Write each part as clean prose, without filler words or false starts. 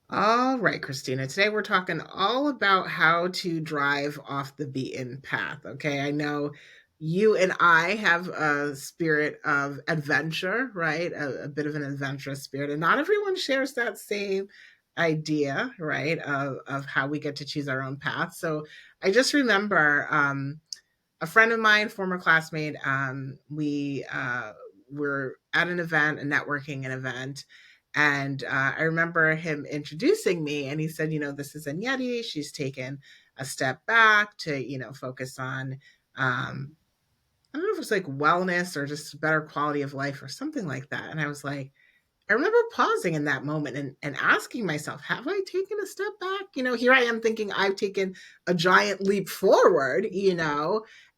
All right, Christina. Today we're talking all about how to drive off the beaten path. Okay. I know you and I have a spirit of adventure, right? A bit of an adventurous spirit. And not everyone shares that same idea, right? Of how we get to choose our own path. So I just remember a friend of mine, former classmate, we were at an event, a networking an event, and I remember him introducing me, and he said, this is Anniedi. She's taken a step back to, focus on, I don't know if it's like wellness or just better quality of life or something like that. And I was like, I remember pausing in that moment and asking myself, have I taken a step back? Here I am thinking I've taken a giant leap forward,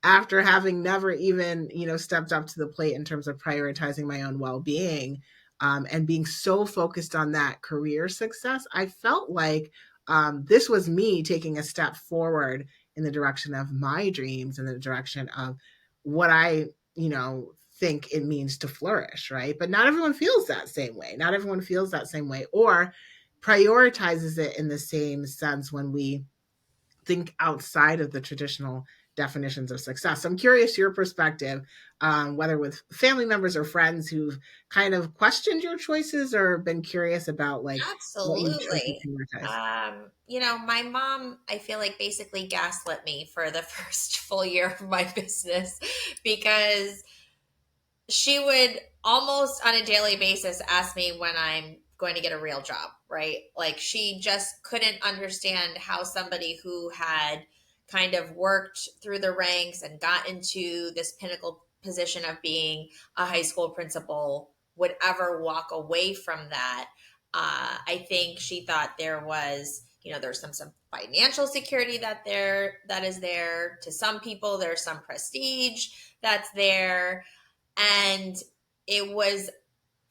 after having never even, stepped up to the plate in terms of prioritizing my own well being, and being so focused on that career success. I felt like this was me taking a step forward in the direction of my dreams, in the direction of what I, think it means to flourish, right? But not everyone feels that same way. Not everyone feels that same way or prioritizes it in the same sense when we think outside of the traditional definitions of success. So I'm curious your perspective, whether with family members or friends who've kind of questioned your choices or been curious about like what you chose to Absolutely. prioritize. My mom, I feel like basically gaslit me for the first full year of my business because she would almost on a daily basis ask me when I'm going to get a real job, right? Like she just couldn't understand how somebody who had kind of worked through the ranks and got into this pinnacle position of being a high school principal would ever walk away from that. I think she thought there was, there's some financial security that is there. To some people, there's some prestige that's there, and it was,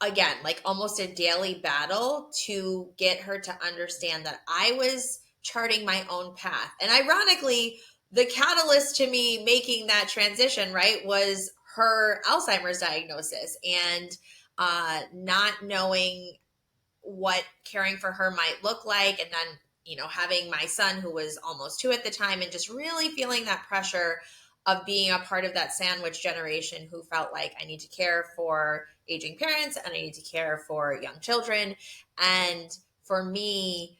again, like almost a daily battle to get her to understand that I was charting my own path. And ironically, the catalyst to me making that transition, right, was her Alzheimer's diagnosis and not knowing what caring for her might look like. And then, having my son who was almost 2 at the time and just really feeling that pressure of being a part of that sandwich generation who felt like I need to care for aging parents and I need to care for young children. And for me,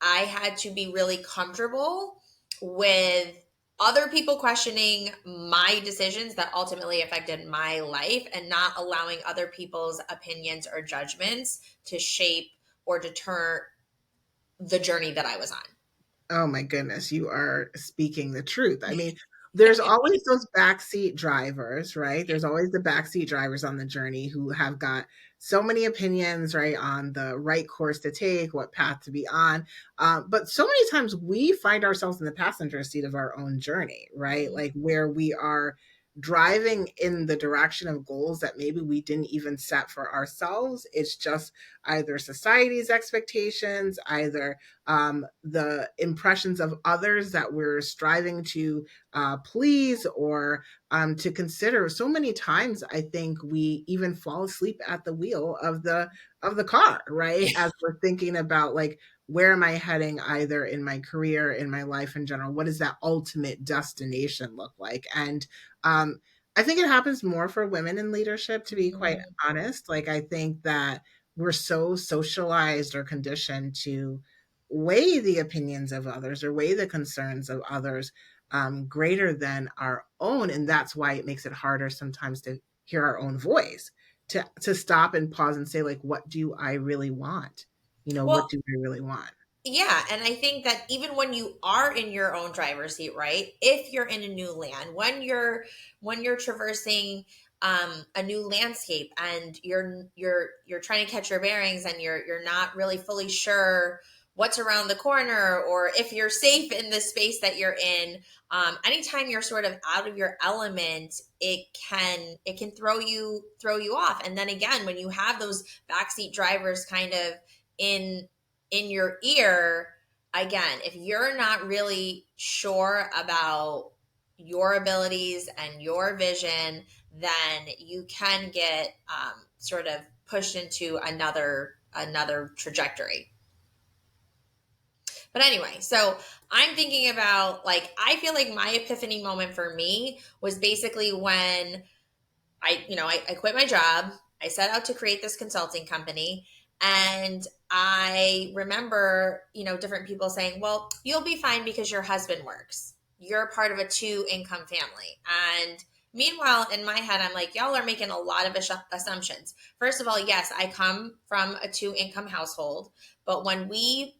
I had to be really comfortable with other people questioning my decisions that ultimately affected my life and not allowing other people's opinions or judgments to shape or deter the journey that I was on. Oh my goodness, you are speaking the truth. I mean, there's always those backseat drivers, right? There's always the backseat drivers on the journey who have got so many opinions, right, on the right course to take, what path to be on. But so many times we find ourselves in the passenger seat of our own journey, right? Like where we are driving in the direction of goals that maybe we didn't even set for ourselves. It's just either society's expectations, either the impressions of others that we're striving to please or to consider. So many times, I think we even fall asleep at the wheel of the car, right? As we're thinking about like where am I heading, either in my career, in my life in general. What does that ultimate destination look like? And I think it happens more for women in leadership, to be quite Mhm. honest. Like I think that we're so socialized or conditioned to weigh the opinions of others or weigh the concerns of others greater than our own. And that's why it makes it harder sometimes to hear our own voice, to stop and pause and say, like, what do I really want? What Well, do I really want? yeah, and I think that even when you are in your own driver's seat, right? If you're in a new land, when you're traversing a new landscape and you're trying to catch your bearings and you're not really fully sure what's around the corner or if you're safe in the space that you're in, anytime you're sort of out of your element, it can throw you off. And then again, when you have those backseat drivers kind of in in your ear, again, if you're not really sure about your abilities and your vision, then you can get sort of pushed into another trajectory. But anyway, so I'm thinking about, like, I feel like my epiphany moment for me was basically when I quit my job. I set out to create this consulting company. And I remember, different people saying, well, you'll be fine because your husband works. You're part of a two income family. And meanwhile, in my head, I'm like, y'all are making a lot of assumptions. First of all, yes, I come from a two income household. But when we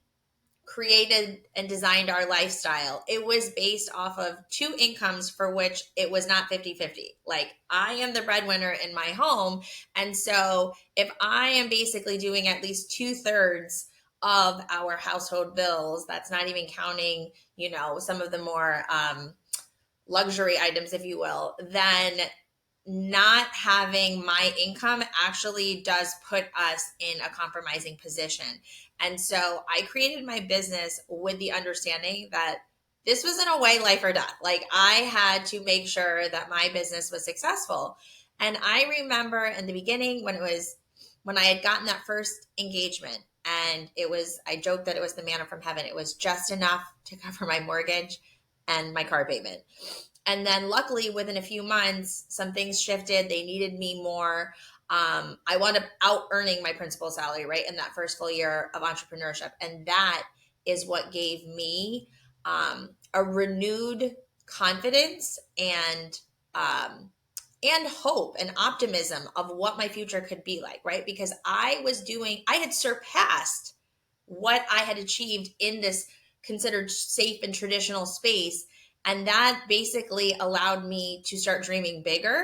created and designed our lifestyle, it was based off of two incomes for which it was not 50-50. Like, I am the breadwinner in my home. And so if I am basically doing at least two-thirds of our household bills, that's not even counting, some of the more luxury items, if you will, then not having my income actually does put us in a compromising position. And so I created my business with the understanding that this was, in a way, life or death. Like, I had to make sure that my business was successful. And I remember in the beginning when I had gotten that first engagement, and I joked that it was the manna from heaven. It was just enough to cover my mortgage and my car payment. And then luckily, within a few months, some things shifted. They needed me more. I wound up out earning my principal salary, right, in that first full year of entrepreneurship. And that is what gave me a renewed confidence and hope and optimism of what my future could be like, right? Because I had surpassed what I had achieved in this considered safe and traditional space. And that basically allowed me to start dreaming bigger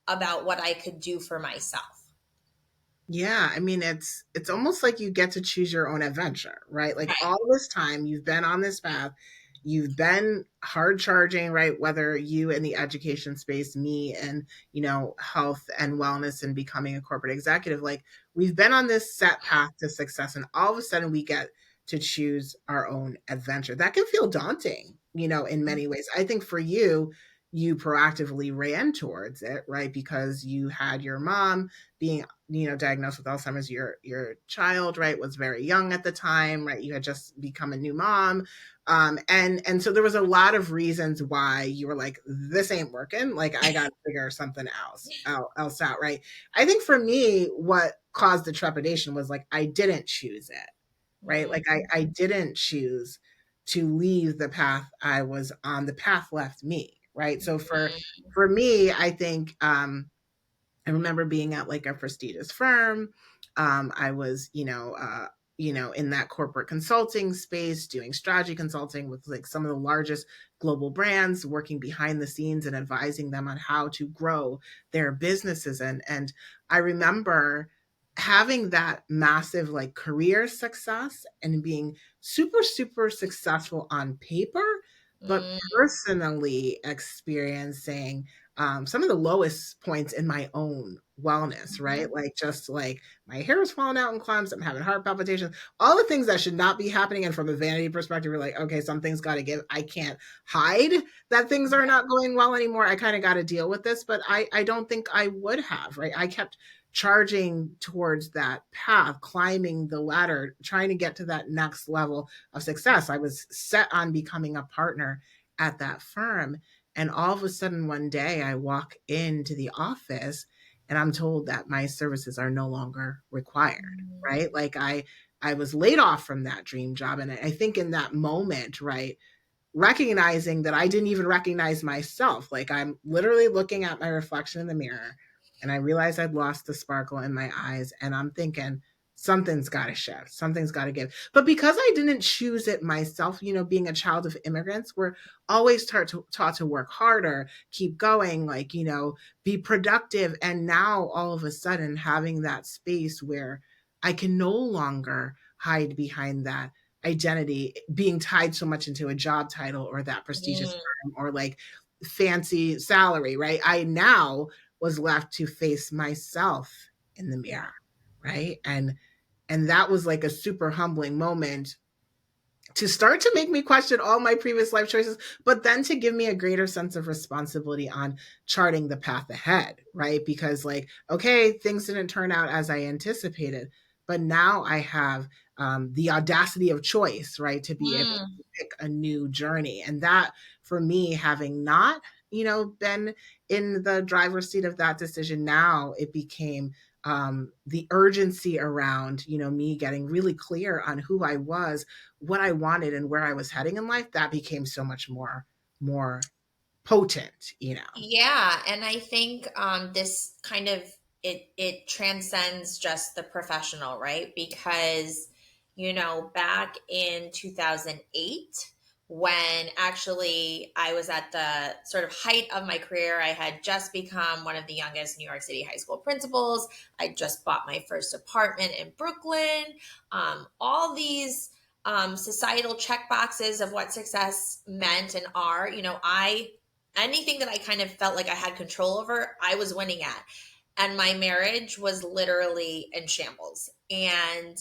about what I could do for myself. Yeah, I mean it's almost like you get to choose your own adventure, right? Like Right. all this time you've been on this path, you've been hard charging, right? Whether you in the education space, me and, health and wellness and becoming a corporate executive, like we've been on this set path to success and all of a sudden we get to choose our own adventure. That can feel daunting, in many ways. I think for you, you proactively ran towards it, right? Because you had your mom being diagnosed with Alzheimer's. Your child, right, was very young at the time, right? You had just become a new mom, and so there was a lot of reasons why you were like, this ain't working. Like I got to figure something else out, right? I think for me, what caused the trepidation was like I didn't choose it, right? Like I didn't choose to leave the path I was on. The path left me, right? So for me, I think I remember being at like a prestigious firm. I was, in that corporate consulting space, doing strategy consulting with like some of the largest global brands, working behind the scenes and advising them on how to grow their businesses. And I remember having that massive like career success and being super, super successful on paper, but Mm, personally experiencing some of the lowest points in my own wellness, right? mhm. Like just like my hair is falling out in clumps, I'm having heart palpitations, all the things that should not be happening. And from a vanity perspective, you're like, okay, something's got to give. I can't hide that things are not going well anymore. I kind of got to deal with this, but I don't think I would have, right? I kept charging towards that path, climbing the ladder, trying to get to that next level of success. I was set on becoming a partner at that firm. And all of a sudden, one day, I walk into the office and I'm told that my services are no longer required, right? Like I was laid off from that dream job. And I think in that moment, right, recognizing that I didn't even recognize myself. Like I'm literally looking at my reflection in the mirror and I realized I'd lost the sparkle in my eyes. And I'm thinking, something's got to shift, something's got to give. But because I didn't choose it myself, being a child of immigrants, we're always taught to work harder, keep going, like, be productive. And now all of a sudden, having that space where I can no longer hide behind that identity being tied so much into a job title or that prestigious Mm, firm or like fancy salary, right? I now was left to face myself in the yeah. mirror, right? And that was like a super humbling moment to start to make me question all my previous life choices, but then to give me a greater sense of responsibility on charting the path ahead, right? Because, like, okay, things didn't turn out as I anticipated, but now I have the audacity of choice, right? To be able Mm. to pick a new journey. And that, for me, having not, been in the driver's seat of that decision, now it became the urgency around, me getting really clear on who I was, what I wanted, and where I was heading in life. That became so much more potent. Yeah, and I think this kind of it transcends just the professional, right? Because back in 2008, when actually I was at the sort of height of my career, I had just become one of the youngest New York City high school principals. I just bought my first apartment in Brooklyn. All these societal check boxes of what success meant and are. I anything that I kind of felt like I had control over, I was winning at. And my marriage was literally in shambles. And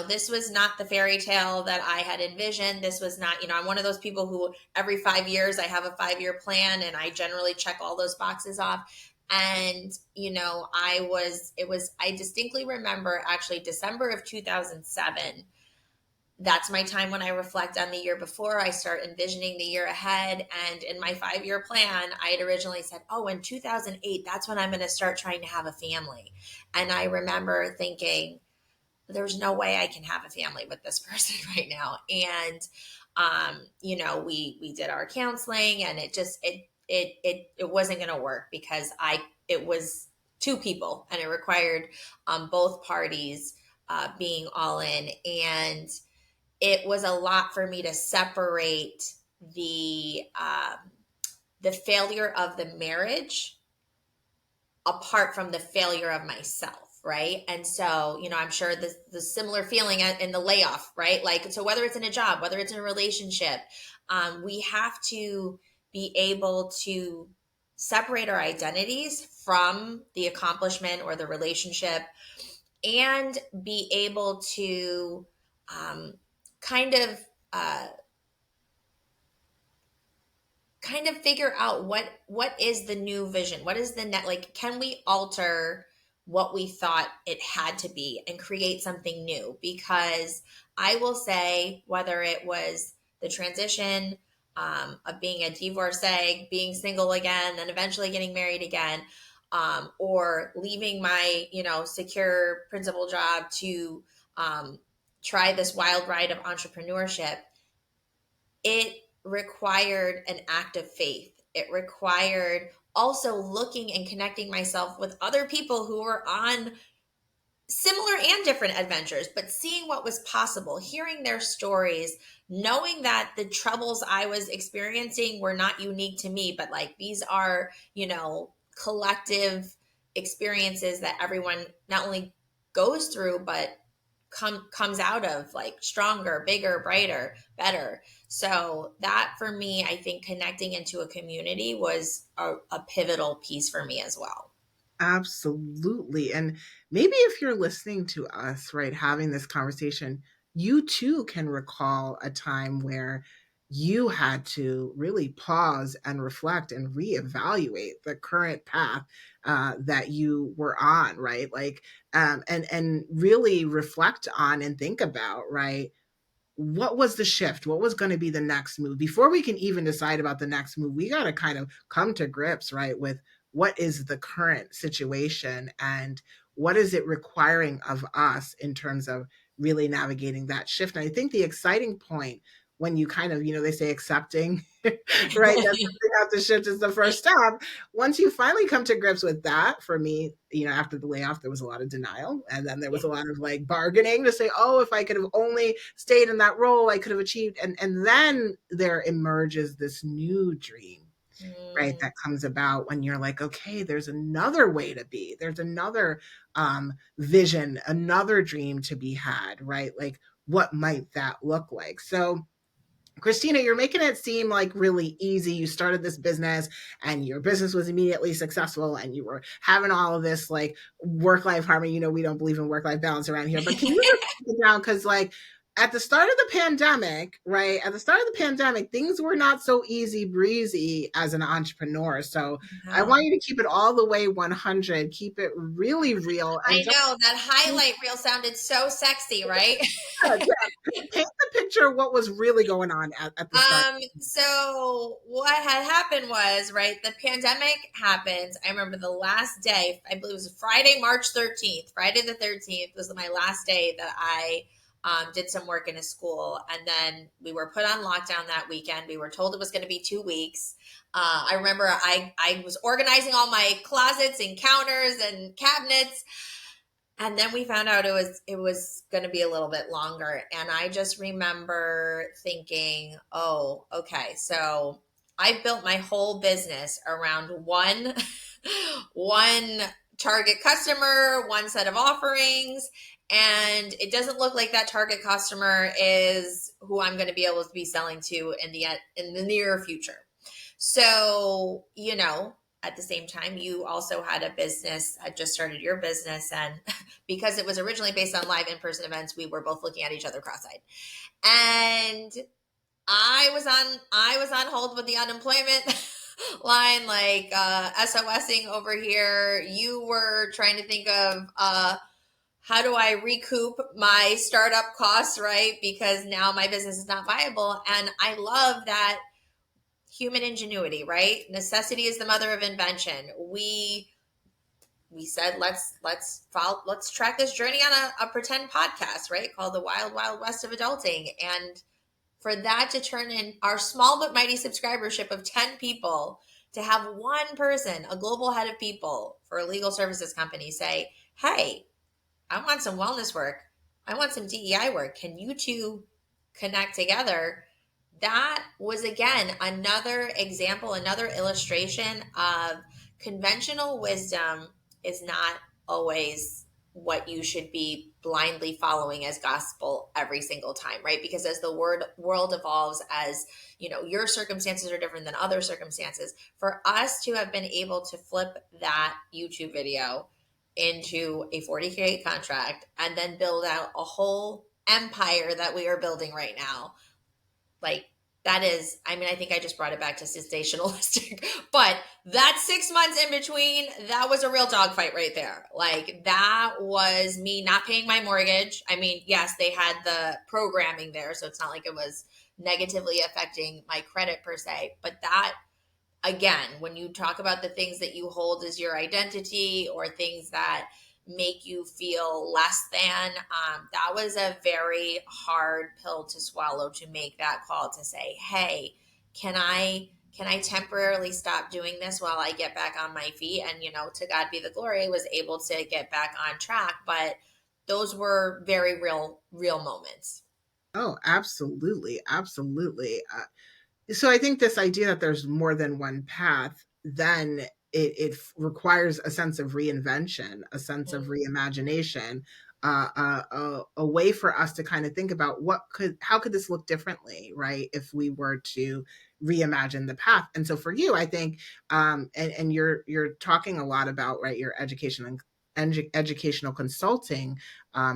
this was not the fairy tale that I had envisioned. This was not, I'm one of those people who every 5 years I have a 5 year plan and I generally check all those boxes off. And, I distinctly remember actually December of 2007. That's my time when I reflect on the year before. I start envisioning the year ahead. And in my 5 year plan, I had originally said, oh, in 2008, that's when I'm going to start trying to have a family. And I remember thinking, there's no way I can have a family with this person right now. And, we did our counseling and it wasn't going to work because it was two people and it required both parties being all in. And it was a lot for me to separate the failure of the marriage apart from the failure of myself, right? And so I'm sure the similar feeling in the layoff, right? Like, so whether it's in a job, whether it's in a relationship, we have to be able to separate our identities from the accomplishment or the relationship and be able to um, kind of uh, kind of figure out what is the new vision, what is the net, like, can we alter what we thought it had to be and create something new? Because I will say, whether it was the transition of being a divorcee, being single again, then eventually getting married again, or leaving my secure principal job to try this wild ride of entrepreneurship, it required an act of faith. It required also looking and connecting myself with other people who were on similar and different adventures, but seeing what was possible, hearing their stories, knowing that the troubles I was experiencing were not unique to me, but like these are, collective experiences that everyone not only goes through, but comes out of like stronger, bigger, brighter, better. So that for me, I think connecting into a community was a pivotal piece for me as well. Absolutely. And maybe if you're listening to us, right, having this conversation, you too can recall a time where you had to really pause and reflect and reevaluate the current path that you were on, right? Like, and really reflect on and think about, right? What was the shift? What was going to be the next move? Before we can even decide about the next move, we got to kind of come to grips, right, with what is the current situation and what is it requiring of us in terms of really navigating that shift. And I think the exciting point when you kind of, they say accepting, right, that something has to shift is the first step. Once you finally come to grips with that, for me, after the layoff, there was a lot of denial. And then there Yeah. was a lot of like bargaining to say, oh, if I could have only stayed in that role, I could have achieved. And then there emerges this new dream, right, Mm. that comes about when you're like, okay, there's another way to be. There's another vision, another dream to be had, right? Like, what might that look like? So, Christina, you're making it seem like really easy. You started this business and your business was immediately successful and you were having all of this like work life harmony. We don't believe in work life balance around here, but can you just break it down? Because, like, at the start of the pandemic, right? At the start of the pandemic, things were not so easy breezy as an entrepreneur. So I No. want you to keep it all the way 100, keep it really real, and I don't know that highlight reel sounded so sexy, right? paint the picture of what was really going on at the start. So what had happened was, right, the pandemic happens. I remember the last day, I believe it was Friday, March 13th. Friday the 13th was my last day that I did some work in a school. And then we were put on lockdown that weekend. We were told it was going to be 2 weeks. I remember I was organizing all my closets and counters and cabinets, and then we found out it was going to be a little bit longer, and I just remember thinking, oh, okay, so I built my whole business around one one target customer, one set of offerings, and it doesn't look like that target customer is who I'm going to be able to be selling to in the near future. So, at the same time, you also had a business, had just started your business. And because it was originally based on live in person events, we were both looking at each other cross eyed. And I was on hold with the unemployment line, like SOSing over here. You were trying to think of how do I recoup my startup costs, right? Because now my business is not viable. And I love that human ingenuity, right? Necessity is the mother of invention. We said let's track this journey on a pretend podcast, right? Called The Wild Wild West of Adulting. And for that to turn in our small but mighty subscribership of 10 people, to have one person, a global head of people for a legal services company, say, hey, I want some wellness work. I want some DEI work. Can you two connect together? That was, again, another example, another illustration of conventional wisdom is not always what you should be blindly following as gospel every single time, right? Because as the world evolves, as your circumstances are different than other circumstances. For us to have been able to flip that YouTube video into a 40K contract and then build out a whole empire that we are building right now, like, that is, I mean, I think I just brought it back to sensationalistic, but that 6 months in between, that was a real dogfight right there. Like, that was me not paying my mortgage. I mean, yes, they had the programming there, so it's not like it was negatively affecting my credit per se, but that, again, when you talk about the things that you hold as your identity or things that make you feel less than, that was a very hard pill to swallow, to make that call to say, hey, can I temporarily stop doing this while I get back on my feet? And to God be the glory, I was able to get back on track. But those were very real moments. Oh, absolutely, absolutely. So I think this idea that there's more than one path, then it requires a sense of reinvention, a sense of reimagination, a way for us to kind of think about how could this look differently, right? If we were to reimagine the path. And so for you, I think, and you're talking a lot about, right, your education and educational consulting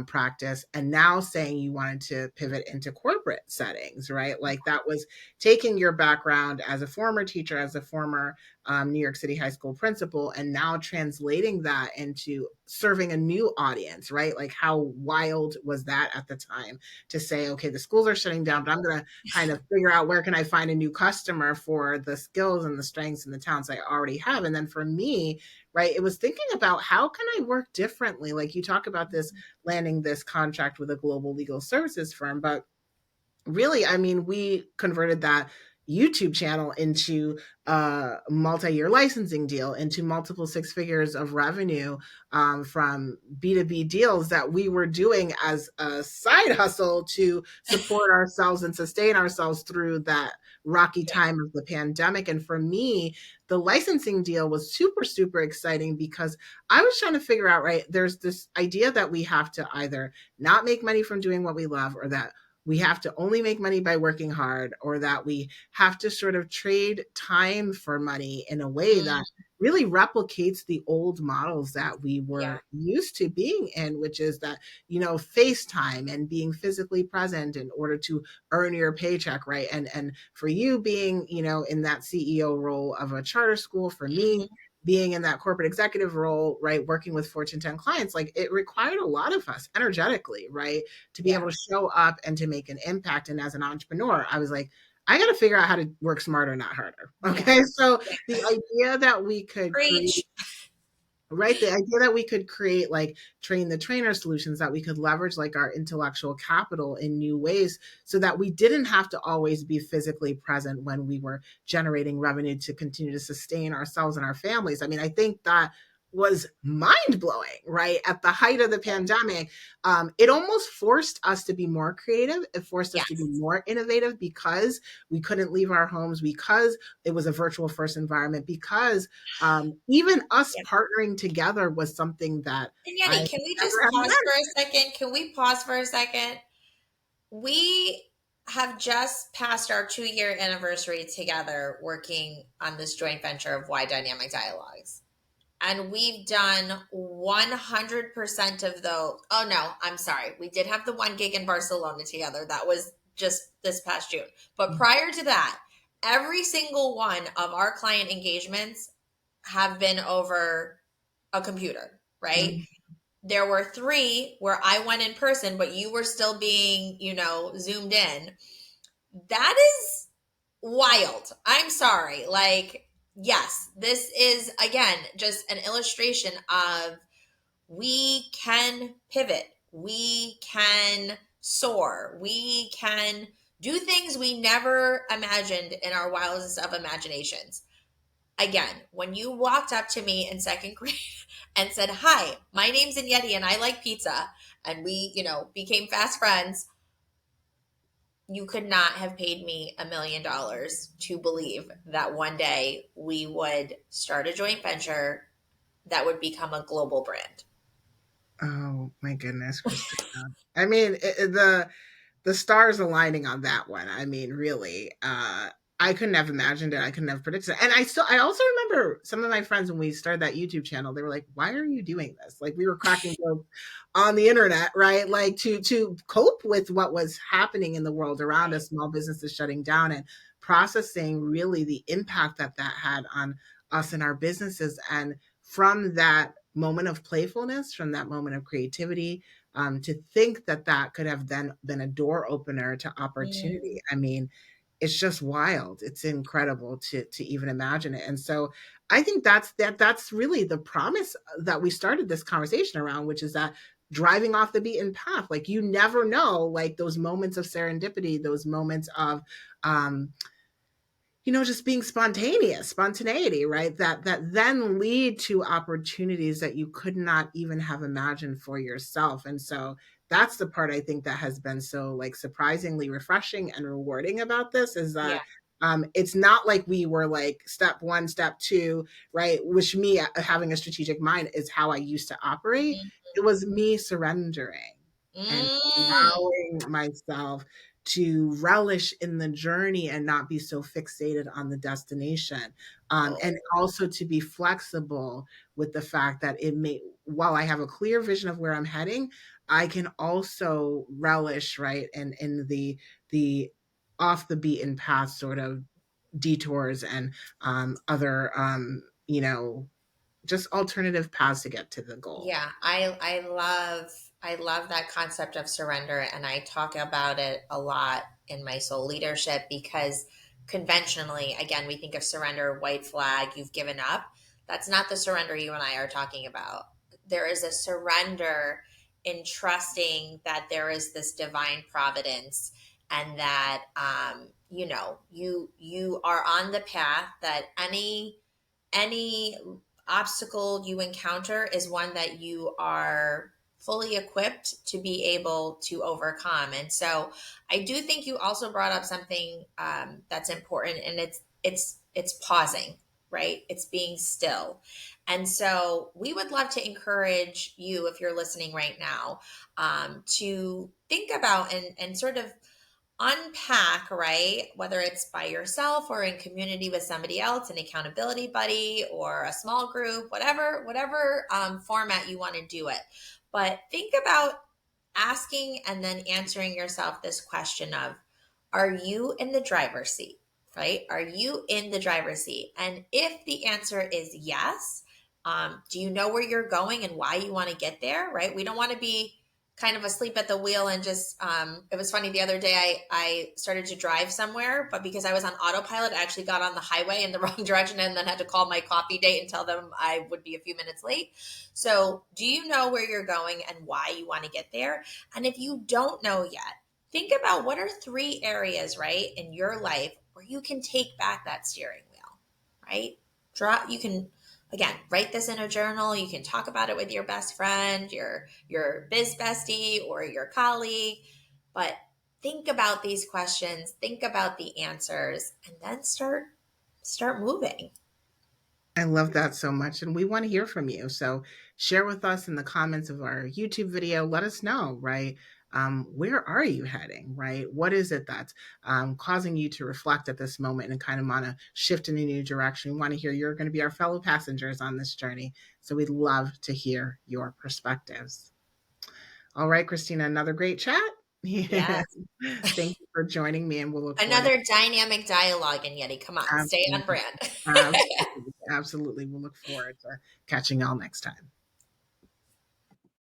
practice, and now saying you wanted to pivot into corporate settings, right? Like that was taking your background as a former teacher, as a former New York City high school principal, and now translating that into serving a new audience, right? Like how wild was that at the time to say, okay, the schools are shutting down, but I'm going to kind of figure out where can I find a new customer for the skills and the strengths and the talents I already have. And then for me, right, it was thinking about how can I work differently? Like you talk about this, landing this contract with a global legal services firm, but really, I mean, we converted that YouTube channel into a multi-year licensing deal, into multiple six figures of revenue from B2B deals that we were doing as a side hustle to support ourselves and sustain ourselves through that rocky time of the pandemic. And for me, the licensing deal was super, super exciting because I was trying to figure out, right, there's this idea that we have to either not make money from doing what we love, or that we have to only make money by working hard, or that we have to sort of trade time for money in a way Mm-hmm. that really replicates the old models that we Yeah. were used to being in, which is that, FaceTime and being physically present in order to earn your paycheck, right? And for you being, in that CEO role of a charter school, for me Hmm. being in that corporate executive role, right, working with Fortune 10 clients, like it required a lot of us energetically, right, to be Yeah. able to show up and to make an impact. And as an entrepreneur, I was like, I got to figure out how to work smarter, not harder. Yeah. Okay. So Yeah. the idea that we could create, Preach. right, the idea that we could create like train the trainer solutions, that we could leverage like our intellectual capital in new ways so that we didn't have to always be physically present when we were generating revenue to continue to sustain ourselves and our families. I mean, I think that was mind blowing, right? At the height of the pandemic, it almost forced us to be more creative. It forced us to be Yes. more innovative because we couldn't leave our homes, because it was a virtual first environment, because even us Yeah. partnering together was something that And I Yeti, can we never just have pause for imagined. a second? Can we pause for a second? We have just passed our 2 year anniversary together working on this joint venture of Why Dynamic Dialogues. And we've done 100% of those. Oh, no, I'm sorry. We did have the 1 gig in Barcelona together. That was just this past June. But prior to that, every single one of our client engagements have been over a computer, right? Mhm. There were three where I went in person, but you were still being, zoomed in. That is wild. I'm sorry. Like, yes, this is again just an illustration of we can pivot, we can soar, we can do things we never imagined in our wildest of imaginations. Again, when you walked up to me in second grade and said, "Hi, my name's Anniedi and I like pizza," and we, became fast friends, you could not have paid me $1 million to believe that one day we would start a joint venture that would become a global brand. Oh my goodness, Christina. I mean, the stars aligning on that one. I mean, really, I couldn't have imagined it. I couldn't have predicted it. And I also remember some of my friends when we started that YouTube channel, they were like, "Why are you doing this?" Like we were cracking jokes on the internet, right? Like to cope with what was happening in the world around us, small businesses shutting down, and processing really the impact that that had on us and our businesses. And from that moment of playfulness, from that moment of creativity, to think that that could have then been a door opener to opportunity. Mm, I mean, it's just wild. It's incredible to even imagine it. And so I think that's really the promise that we started this conversation around, which is that driving off the beaten path. Like you never know, like those moments of serendipity, those moments of just being spontaneity, right? That then lead to opportunities that you could not even have imagined for yourself. And so that's the part I think that has been so like surprisingly refreshing and rewarding about this is yeah. that it's not like we were like step one, step two, right? Which me having a strategic mind is how I used to operate. It was me surrendering and Mm. allowing myself to relish in the journey and not be so fixated on the destination. And Oh, also to be flexible with the fact that while I have a clear vision of where I'm heading, I can also relish, right, in the off the beaten path sort of detours and other, just alternative paths to get to the goal. yeah. I love that concept of surrender, and I talk about it a lot in my soul leadership because conventionally, again, we think of surrender, white flag, you've given up. That's not the surrender you and I are talking about. There is a surrender in trusting that there is this divine providence and that you are on the path that any obstacle you encounter is one that you are fully equipped to be able to overcome. And so I do think you also brought up something that's important, and it's pausing, right? It's being still. And so we would love to encourage you, if you're listening right now, to think about and sort of unpack, right? Whether it's by yourself or in community with somebody else, an accountability buddy or a small group, whatever format you want to do it. But think about asking and then answering yourself this question of, are you in the driver's seat? Right? Are you in the driver's seat? And if the answer is yes, do you know where you're going and why you want to get there? Right? We don't want to be kind of asleep at the wheel and just it was funny the other day I started to drive somewhere, but because I was on autopilot I actually got on the highway in the wrong direction and then had to call my coffee date and tell them I would be a few minutes late. So do you know where you're going and why you want to get there? And if you don't know yet, think about what are three areas, right, in your life where you can take back that steering wheel, right? Draw, you can, again, write this in a journal. You can talk about it with your best friend, your biz bestie, or your colleague. But think about these questions, think about the answers, and then start moving. I love that so much. And we want to hear from you. So share with us in the comments of our YouTube video. Let us know, right? Where are you heading, right? What is it that's causing you to reflect at this moment and kind of want to shift in a new direction? We want to hear you're going to be our fellow passengers on this journey. So we'd love to hear your perspectives. All right, Christina, another great chat. Yes. Thank you for joining me, and we'll look forward to Another dynamic dialogue, and Yeti. Come on, stay on absolutely, brand. absolutely, absolutely. We'll look forward to catching y'all next time.